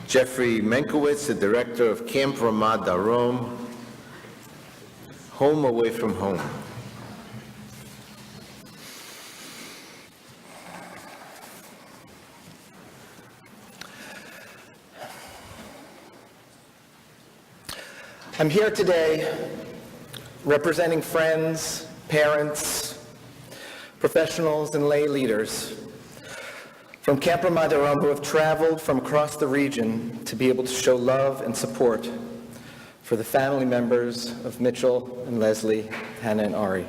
Jeffrey Menkowitz, the director of Camp Ramah Darom, Home Away from Home. I'm here today representing friends, parents, professionals, and lay leaders from Camp Ramah Darom who have traveled from across the region to be able to show love and support for the family members of Mitchell and Leslie, Hannah and Ari,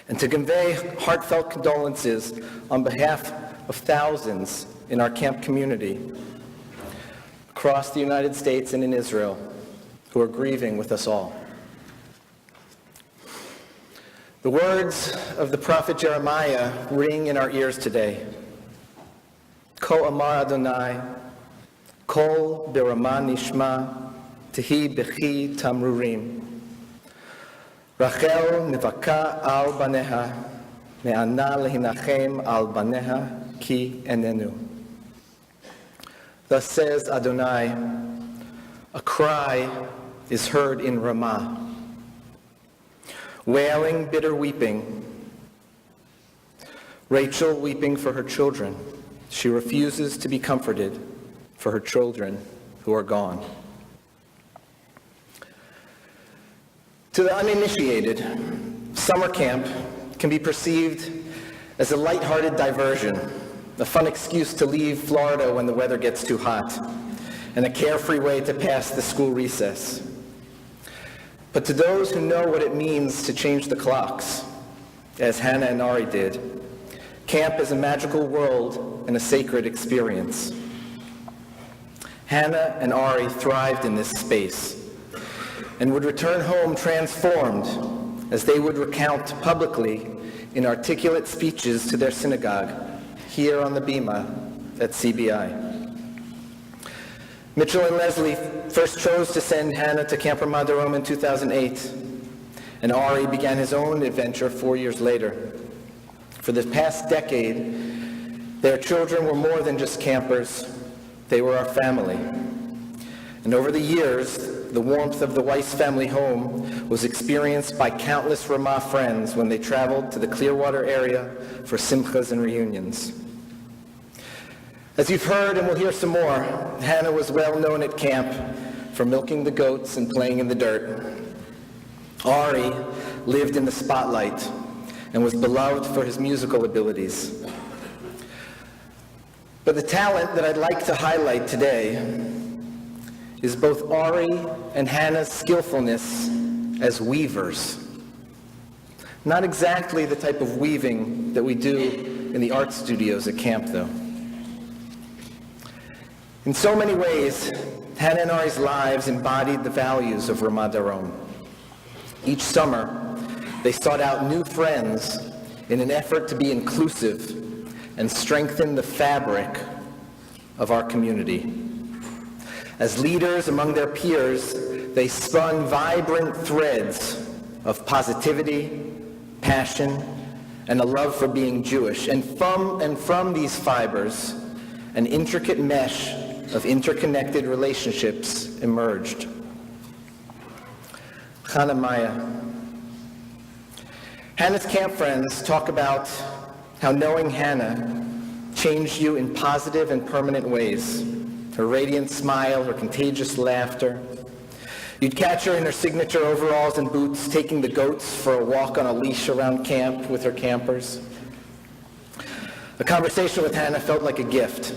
and to convey heartfelt condolences on behalf of thousands in our camp community across the United States and in Israel who are grieving with us all. The words of the prophet Jeremiah ring in our ears today. Ko amar Adonai, kol beramah nishma, tehi bechi tamrurim. Rachel nivaka al baneha, me'ana lehinachem al baneha ki enenu. Thus says Adonai, a cry is heard in Ramah, wailing, bitter weeping. Rachel weeping for her children. She refuses to be comforted for her children who are gone. To the uninitiated, summer camp can be perceived as a lighthearted diversion, a fun excuse to leave Florida when the weather gets too hot, and a carefree way to pass the school recess. But to those who know what it means to change the clocks, as Hannah and Ari did, camp is a magical world and a sacred experience. Hannah and Ari thrived in this space and would return home transformed as they would recount publicly in articulate speeches to their synagogue here on the Bima at CBI. Mitchell and Leslie first chose to send Hannah to Camp Ramah Darom in 2008, and Ari began his own adventure 4 years later. For the past decade, their children were more than just campers, they were our family. And over the years, the warmth of the Weiss family home was experienced by countless Ramah friends when they traveled to the Clearwater area for simchas and reunions. As you've heard, and we'll hear some more, Hannah was well known at camp for milking the goats and playing in the dirt. Ari lived in the spotlight and was beloved for his musical abilities. But the talent that I'd like to highlight today is both Ari and Hannah's skillfulness as weavers. Not exactly the type of weaving that we do in the art studios at camp, though. In so many ways, Hannah and Ari's lives embodied the values of Ramah Darom. Each summer, they sought out new friends in an effort to be inclusive and strengthen the fabric of our community. As leaders among their peers, they spun vibrant threads of positivity, passion, and a love for being Jewish. And from these fibers, an intricate mesh of interconnected relationships emerged. Chana Maya. Hannah's camp friends talk about how knowing Hannah changed you in positive and permanent ways. Her radiant smile, her contagious laughter. You'd catch her in her signature overalls and boots, taking the goats for a walk on a leash around camp with her campers. A conversation with Hannah felt like a gift.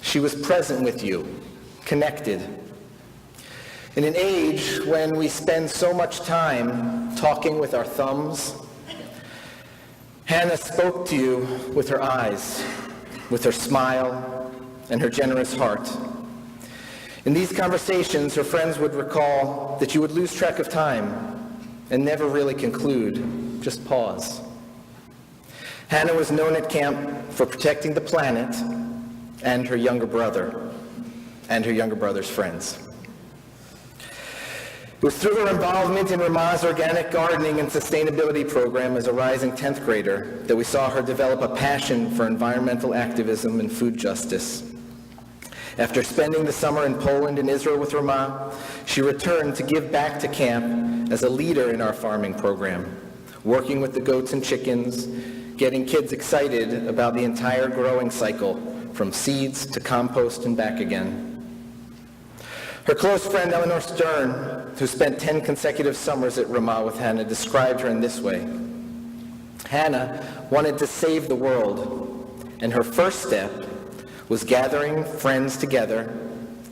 She was present with you, connected. In an age when we spend so much time talking with our thumbs, Hannah spoke to you with her eyes, with her smile, and her generous heart. In these conversations, her friends would recall that you would lose track of time and never really conclude, just pause. Hannah was known at camp for protecting the planet and her younger brother and her younger brother's friends. It was through her involvement in Ramah's organic gardening and sustainability program as a rising 10th grader that we saw her develop a passion for environmental activism and food justice. After spending the summer in Poland and Israel with Ramah, she returned to give back to camp as a leader in our farming program, working with the goats and chickens, getting kids excited about the entire growing cycle, from seeds to compost and back again. Her close friend Eleanor Stern, who spent 10 consecutive summers at Ramah with Hannah, described her in this way. Hannah wanted to save the world, and her first step was gathering friends together,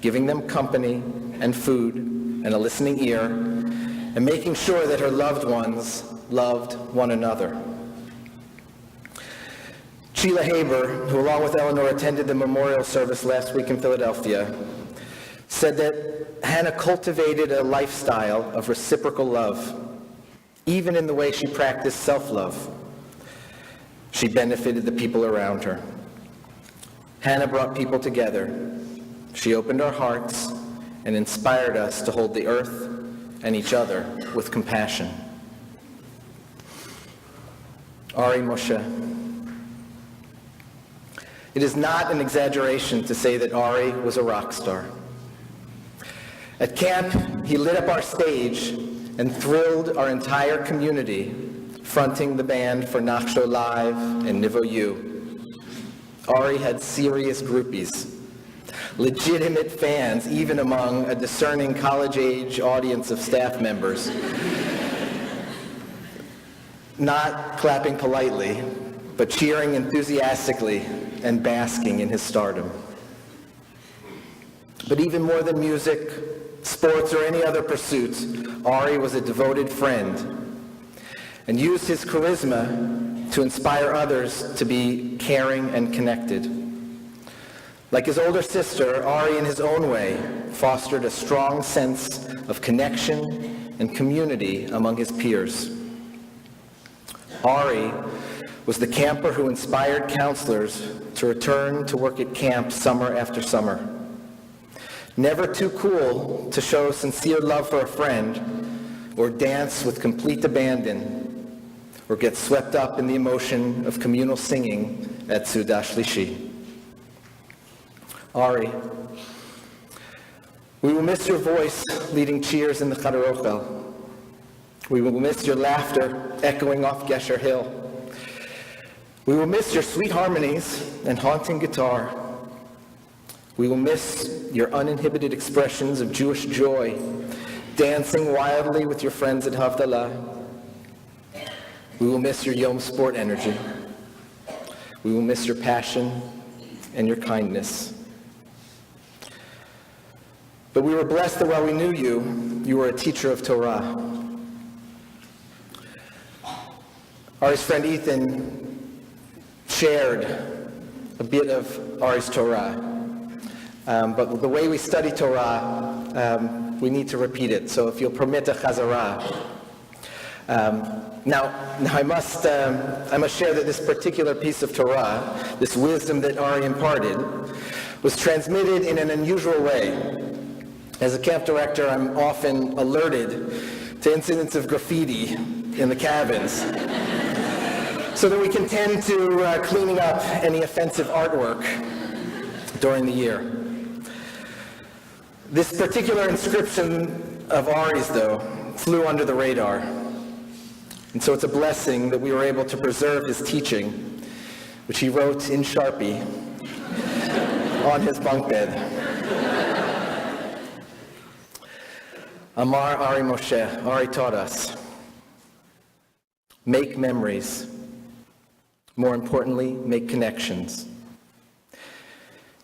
giving them company and food and a listening ear, and making sure that her loved ones loved one another. Sheila Haber, who along with Eleanor attended the memorial service last week in Philadelphia, said that Hannah cultivated a lifestyle of reciprocal love, even in the way she practiced self-love. She benefited the people around her. Hannah brought people together. She opened our hearts and inspired us to hold the earth and each other with compassion. Ari Moshe. It is not an exaggeration to say that Ari was a rock star. At camp, he lit up our stage and thrilled our entire community, fronting the band for Nachsho Live and Nivo U. Ari had serious groupies, legitimate fans, even among a discerning college-age audience of staff members, not clapping politely, but cheering enthusiastically and basking in his stardom. But even more than music, sports, or any other pursuits, Ari was a devoted friend and used his charisma to inspire others to be caring and connected. Like his older sister, Ari, in his own way, fostered a strong sense of connection and community among his peers. Ari was the camper who inspired counselors to return to work at camp summer after summer. Never too cool to show sincere love for a friend, or dance with complete abandon, or get swept up in the emotion of communal singing at Suda Shlishi. Ari, we will miss your voice leading cheers in the Chadar Ochel. We will miss your laughter echoing off Gesher Hill. We will miss your sweet harmonies and haunting guitar. We will miss your uninhibited expressions of Jewish joy, dancing wildly with your friends at Havdalah. We will miss your Yom Sport energy. We will miss your passion and your kindness. But we were blessed that while we knew you, you were a teacher of Torah. Ari's friend Ethan shared a bit of Ari's Torah. But the way we study Torah, we need to repeat it. So if you'll permit a chazara. Now I must share that this particular piece of Torah, this wisdom that Ari imparted, was transmitted in an unusual way. As a camp director, I'm often alerted to incidents of graffiti in the cabins, so that we can tend to cleaning up any offensive artwork during the year. This particular inscription of Ari's, though, flew under the radar. And so it's a blessing that we were able to preserve his teaching, which he wrote in Sharpie on his bunk bed. Amar Ari Moshe, Ari taught us, make memories. More importantly, make connections.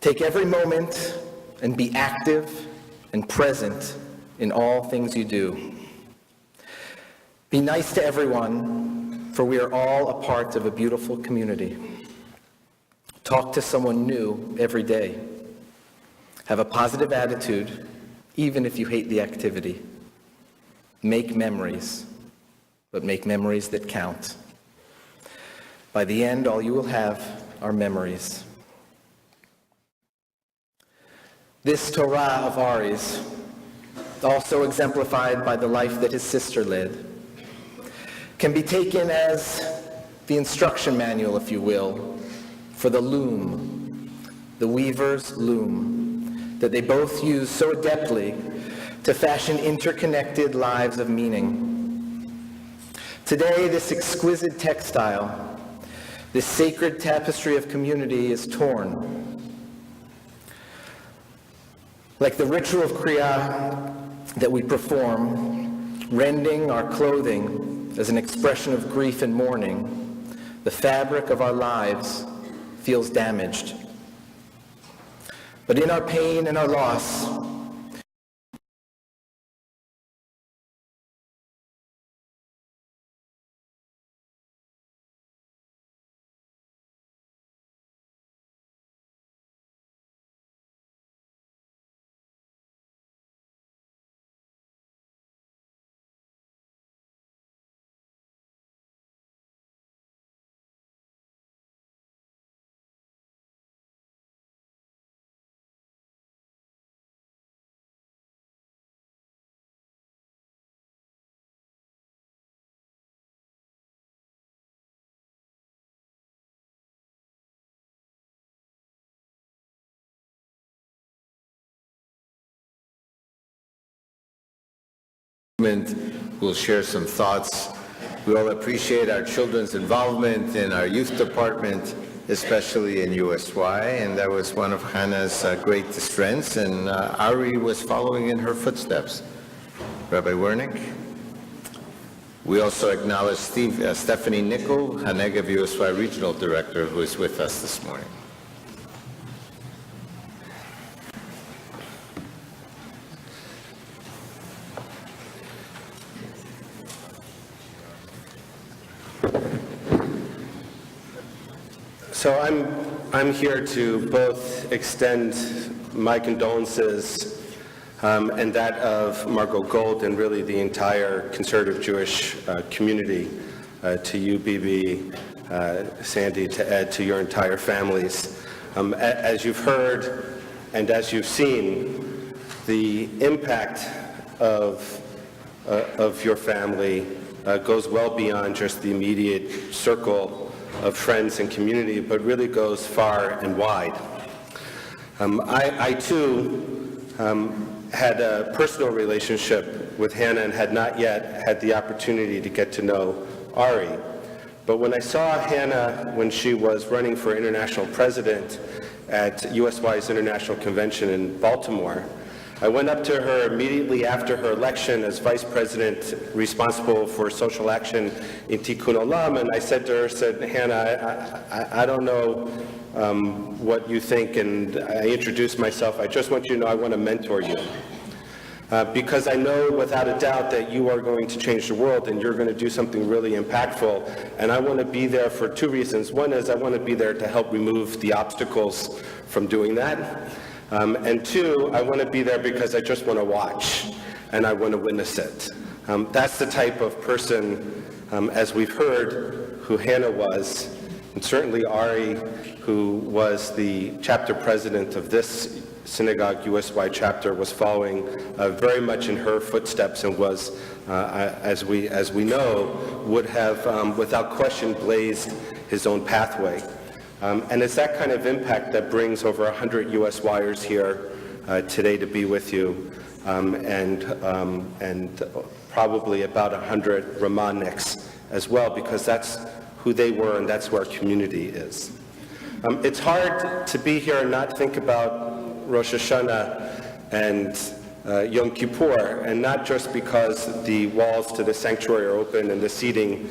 Take every moment and be active and present in all things you do. Be nice to everyone, for we are all a part of a beautiful community. Talk to someone new every day. Have a positive attitude, even if you hate the activity. Make memories, but make memories that count. By the end, all you will have are memories. This Torah of Ari's, also exemplified by the life that his sister led, can be taken as the instruction manual, if you will, for the loom, the weaver's loom, that they both use so adeptly to fashion interconnected lives of meaning. Today, this exquisite textile, this sacred tapestry of community is torn. Like the ritual of Kriya that we perform, rending our clothing as an expression of grief and mourning, the fabric of our lives feels damaged. But in our pain and our loss, We'll share some thoughts. We all appreciate our children's involvement in our youth department, especially in USY, and that was one of Hannah's great strengths, and Ari was following in her footsteps. Rabbi Wernick. We also acknowledge Stephanie Nickel, Hanegev USY Regional Director, who is with us this morning. So I'm here to both extend my condolences and that of Margot Gold and really the entire conservative Jewish community, to you, Bibi, Sandy, to Ed, to your entire families. As you've heard and as you've seen, the impact of your family goes well beyond just the immediate circle of friends and community, but really goes far and wide. I too had a personal relationship with Hannah and had not yet had the opportunity to get to know Ari. But when I saw Hannah when she was running for international president at USY's International Convention in Baltimore, I went up to her immediately after her election as vice president responsible for social action in Tikkun Olam, and I said to her, Hannah, I don't know what you think, and I introduced myself. I just want you to know I want to mentor you. Because I know without a doubt that you are going to change the world and you're going to do something really impactful, and I want to be there for two reasons. One is I want to be there to help remove the obstacles from doing that. And two, I want to be there because I just want to watch and I want to witness it. That's the type of person, as we've heard, who Hannah was, and certainly Ari, who was the chapter president of this synagogue USY chapter, was following very much in her footsteps and was, as we know, would have without question blazed his own pathway. And it's that kind of impact that brings over 100 USYers here today to be with you, and probably about 100 Ramaniks as well, because that's who they were and that's where our community is. It's hard to be here and not think about Rosh Hashanah and Yom Kippur, and not just because the walls to the sanctuary are open and the seating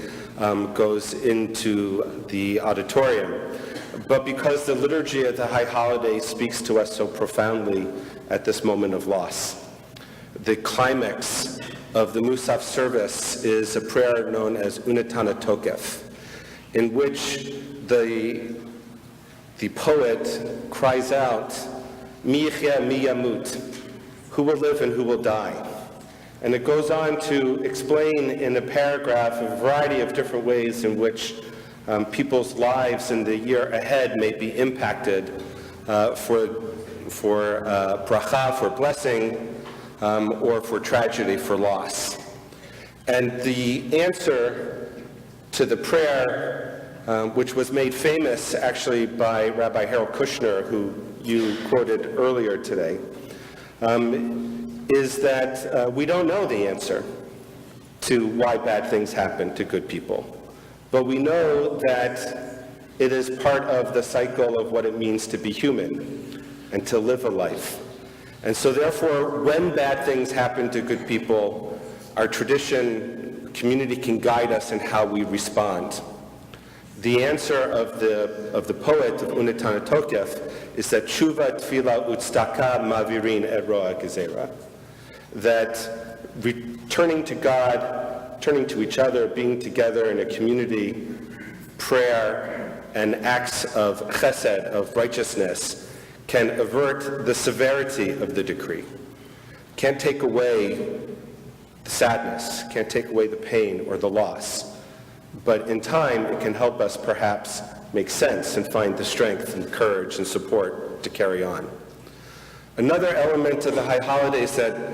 goes into the auditorium, but because the liturgy of the high holidays speaks to us so profoundly at this moment of loss. The climax of the Musaf service is a prayer known as Unatana Tokef, in which the poet cries out, Mi yichyeh mi yamut, who will live and who will die. And it goes on to explain in a paragraph a variety of different ways in which people's lives in the year ahead may be impacted for bracha, for blessing, or for tragedy, for loss. And the answer to the prayer, which was made famous actually by Rabbi Harold Kushner, who you quoted earlier today, is that we don't know the answer to why bad things happen to good people. But we know that it is part of the cycle of what it means to be human and to live a life. And so therefore, when bad things happen to good people, our tradition, community can guide us in how we respond. The answer of the poet of Unetana Tokef is that tshuva, tefillah, utzdaka, mavirin, et roa gezerah. That returning to God, turning to each other, being together in a community, prayer, and acts of chesed, of righteousness, can avert the severity of the decree. Can't take away the sadness, can't take away the pain or the loss. But in time, it can help us perhaps make sense and find the strength and courage and support to carry on. Another element of the high holidays that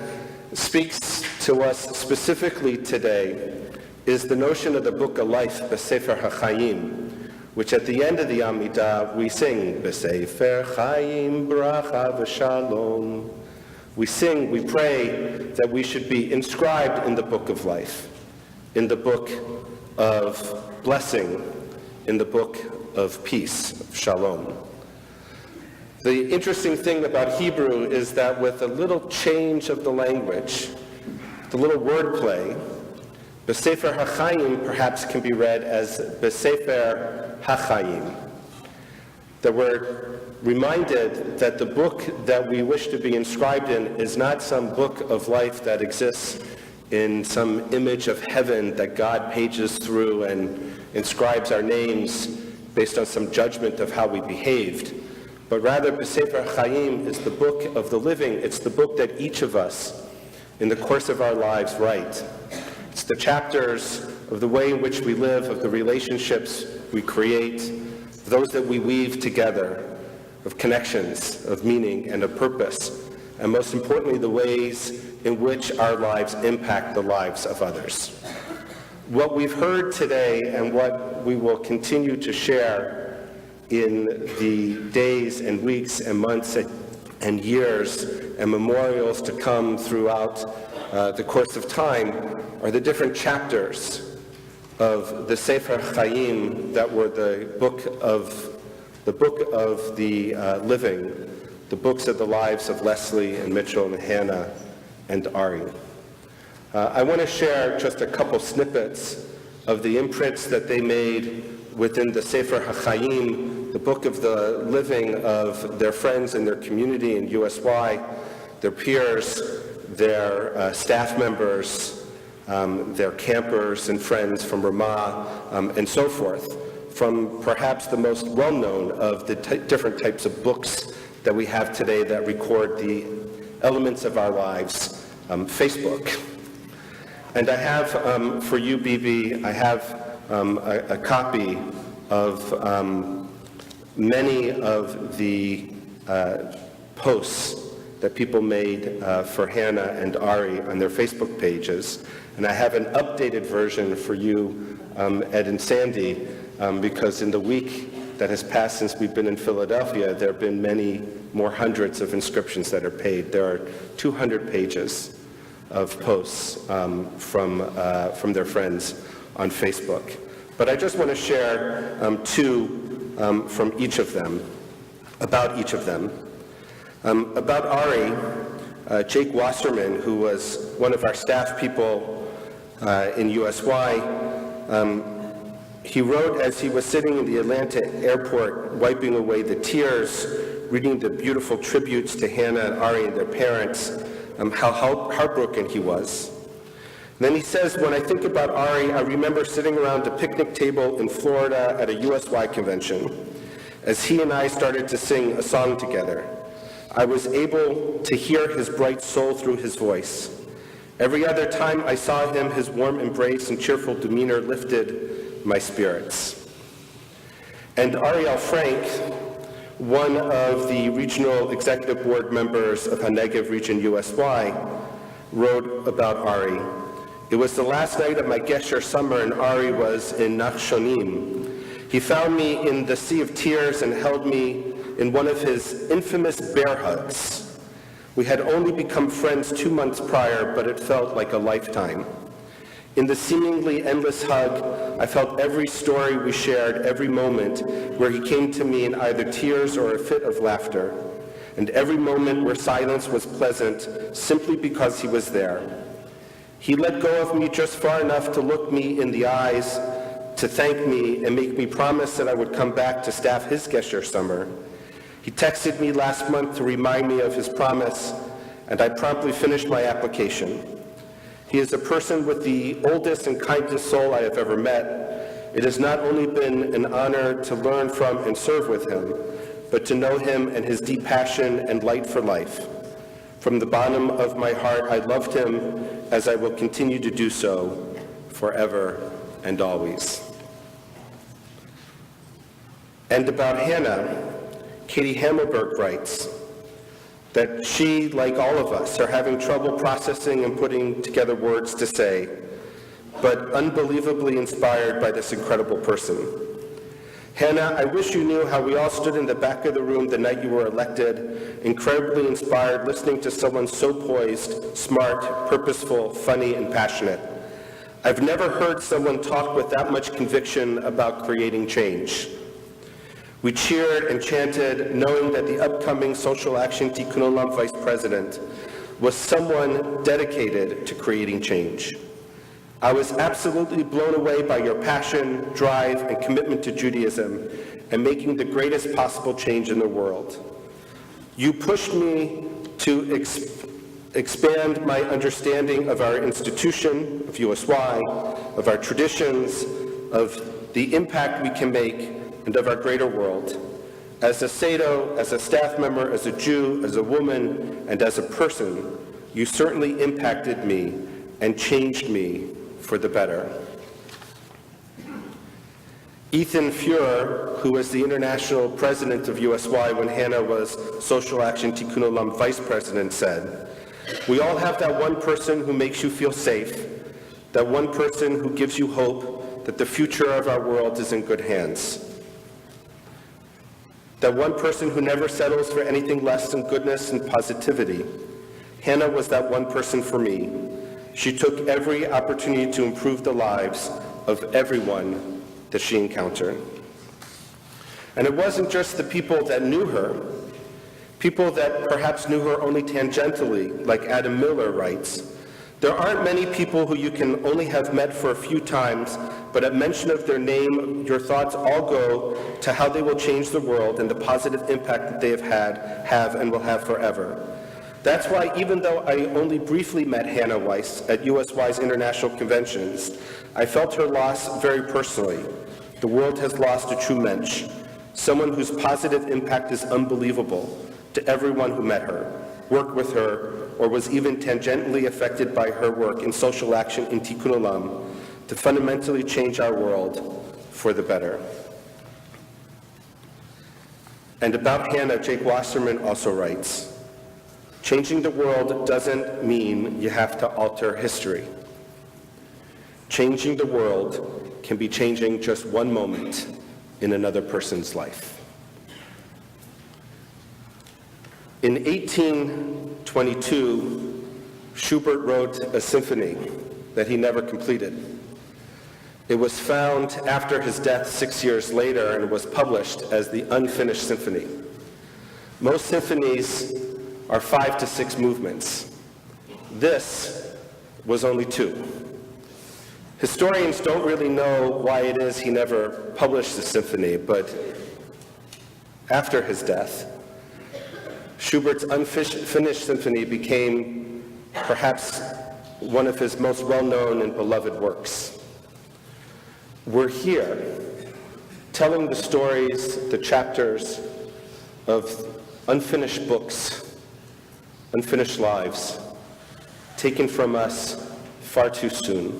speaks to us specifically today is the notion of the book of life, B'Sefer HaChaim, which at the end of the Amidah we sing, B'Sefer Chaim Bracha V'Shalom. We sing, we pray that we should be inscribed in the book of life, in the book of blessing, in the book of peace, of Shalom. The interesting thing about Hebrew is that with a little change of the language, the little wordplay, B'Sefer HaChaim perhaps can be read as B'Sefer HaChaim. That we're reminded that the book that we wish to be inscribed in is not some book of life that exists in some image of heaven that God pages through and inscribes our names based on some judgment of how we behaved. But rather, B'Sefer HaChaim is the book of the living. It's the book that each of us, in the course of our lives, write. It's the chapters of the way in which we live, of the relationships we create, those that we weave together, of connections, of meaning, and of purpose, and most importantly, the ways in which our lives impact the lives of others. What we've heard today and what we will continue to share in the days and weeks and months and years and memorials to come throughout the course of time are the different chapters of the Sefer Chaim that were the book of the living, the books of the lives of Leslie and Mitchell and Hannah and Ari. I want to share just a couple snippets of the imprints that they made within the Sefer HaChaim, the book of the living of their friends and their community in USY, their peers, their staff members, their campers and friends from Ramah, and so forth, from perhaps the most well-known of the different types of books that we have today that record the elements of our lives, Facebook. And I have, for you, Bibi, I have a copy of many of the posts that people made for Hannah and Ari on their Facebook pages. And I have an updated version for you, Ed and Sandy, because in the week that has passed since we've been in Philadelphia, there have been many more hundreds of inscriptions that are paid. There are 200 pages of posts from their friends on Facebook. But I just want to share two from each of them, about each of them. About Ari, Jake Wasserman, who was one of our staff people in USY, he wrote as he was sitting in the Atlanta airport, wiping away the tears, reading the beautiful tributes to Hannah and Ari and their parents, how heartbroken he was. And then he says, when I think about Ari, I remember sitting around a picnic table in Florida at a USY convention as he and I started to sing a song together. I was able to hear his bright soul through his voice. Every other time I saw him, his warm embrace and cheerful demeanor lifted my spirits. And Ariel Frank, one of the regional executive board members of HaNegev Region USY, wrote about Ari. It was the last night of my Gesher summer and Ari was in Nachshonim. He found me in the sea of tears and held me in one of his infamous bear hugs. We had only become friends 2 months prior, but it felt like a lifetime. In the seemingly endless hug, I felt every story we shared, every moment where he came to me in either tears or a fit of laughter, and every moment where silence was pleasant simply because he was there. He let go of me just far enough to look me in the eyes, to thank me and make me promise that I would come back to staff his Gesher summer. He texted me last month to remind me of his promise, and I promptly finished my application. He is a person with the oldest and kindest soul I have ever met. It has not only been an honor to learn from and serve with him, but to know him and his deep passion and light for life. From the bottom of my heart, I loved him, as I will continue to do so forever and always. And about Hannah, Katie Hammelberg writes that she, like all of us, are having trouble processing and putting together words to say, but unbelievably inspired by this incredible person. Hannah, I wish you knew how we all stood in the back of the room the night you were elected, incredibly inspired, listening to someone so poised, smart, purposeful, funny, and passionate. I've never heard someone talk with that much conviction about creating change. We cheered and chanted, knowing that the upcoming Social Action Tikkun Olam Vice President was someone dedicated to creating change. I was absolutely blown away by your passion, drive, and commitment to Judaism and making the greatest possible change in the world. You pushed me to expand my understanding of our institution, of USY, of our traditions, of the impact we can make, and of our greater world. As a Sado, as a staff member, as a Jew, as a woman, and as a person, you certainly impacted me and changed me for the better. Ethan Fuhrer, who was the international president of USY when Hannah was Social Action Tikkun Olam vice president, said, "We all have that one person who makes you feel safe, that one person who gives you hope that the future of our world is in good hands. That one person who never settles for anything less than goodness and positivity. Hannah was that one person for me. She took every opportunity to improve the lives of everyone that she encountered." And it wasn't just the people that knew her. People that perhaps knew her only tangentially, like Adam Miller writes, "There aren't many people who you can only have met for a few times, but at mention of their name, your thoughts all go to how they will change the world and the positive impact that they have and will have forever." That's why, even though I only briefly met Hannah Weiss at USY's international conventions, I felt her loss very personally. The world has lost a true mensch, someone whose positive impact is unbelievable to everyone who met her, worked with her, or was even tangentially affected by her work in social action in Tikkun Olam to fundamentally change our world for the better. And about Hannah, Jake Wasserman also writes, "Changing the world doesn't mean you have to alter history. Changing the world can be changing just one moment in another person's life." In 1822, Schubert wrote a symphony that he never completed. It was found after his death 6 years later and was published as the unfinished symphony. Most symphonies are 5 to 6 movements. This was only 2. Historians don't really know why it is he never published the symphony, but after his death, Schubert's unfinished symphony became perhaps one of his most well-known and beloved works. We're here telling the stories, the chapters of unfinished books, unfinished lives, taken from us far too soon.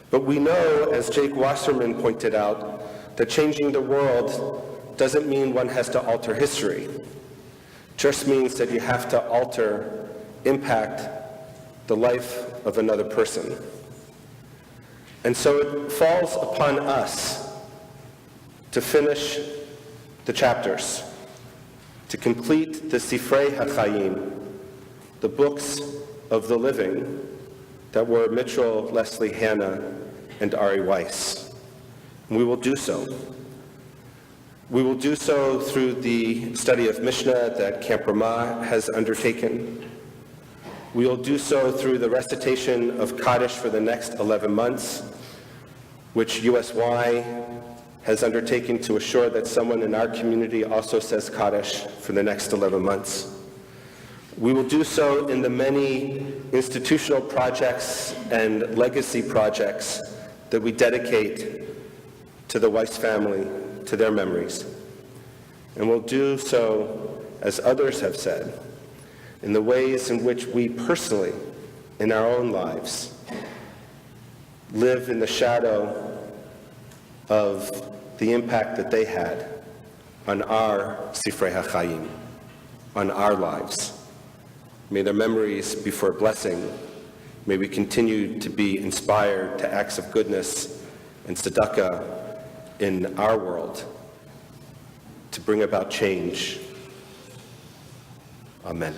But we know, as Jake Wasserman pointed out, that changing the world doesn't mean one has to alter history. It just means that you have to impact the life of another person. And so it falls upon us to finish the chapters, to complete the Sifrei HaChaim, the books of the living that were Mitchell, Leslie, Hannah, and Ari Weiss. And we will do so. We will do so through the study of Mishnah that Camp Ramah has undertaken. We will do so through the recitation of Kaddish for the next 11 months, which USY has undertaken to assure that someone in our community also says Kaddish for the next 11 months. We will do so in the many institutional projects and legacy projects that we dedicate to the Weiss family, to their memories. And we'll do so, as others have said, in the ways in which we personally, in our own lives, live in the shadow of the impact that they had on our Sifrei HaChaim, on our lives. May their memories be for a blessing. May we continue to be inspired to acts of goodness and tzedakah in our world to bring about change. Amen.